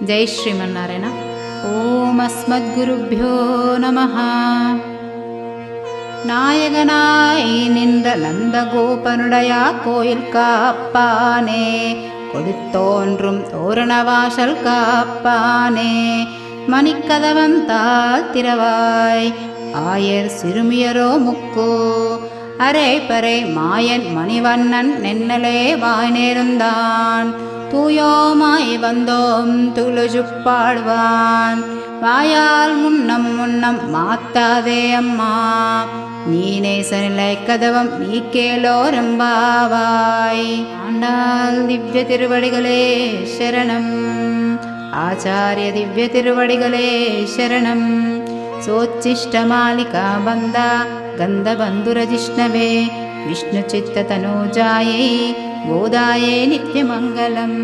ஜெய் ஸ்ரீமன்னாராயணா. ஓம் அஸ்மத்குருப்யோ நமஹ. நாயகனாய் நின்ற நந்தகோபனுடைய கோயில் காப்பானே, கொடுத்தோன்றும் தோரணவாசல் காப்பானே, மணிக்கதவந்தால் திறவாய் ஆயர் சிறுமியரோ முக்கோ, அரை பறை மாயன் மணிவண்ணன் நென்னலே வாய் நேர்ந்தான், தூயோமாய் வந்தோம் துளுஜுப்பாடுவான், வாயால் முன்னம் முன்னம் மாத்தாதே அம்மா, நீ நேசநிலை கதவம் நீ கேளோரம்பாவாய். ஆண்டாள் திவ்ய திருவடிகளே சரணம், ஆச்சாரிய திவ்ய திருவடிகளே சரணம். சோச்சிஷ்டமாலிகா பந்தா கந்தபந்துரஜிஷ்ணவே, விஷ்ணு சித்த தனோஜாயை கோதாயே நித்யமங்கலம்.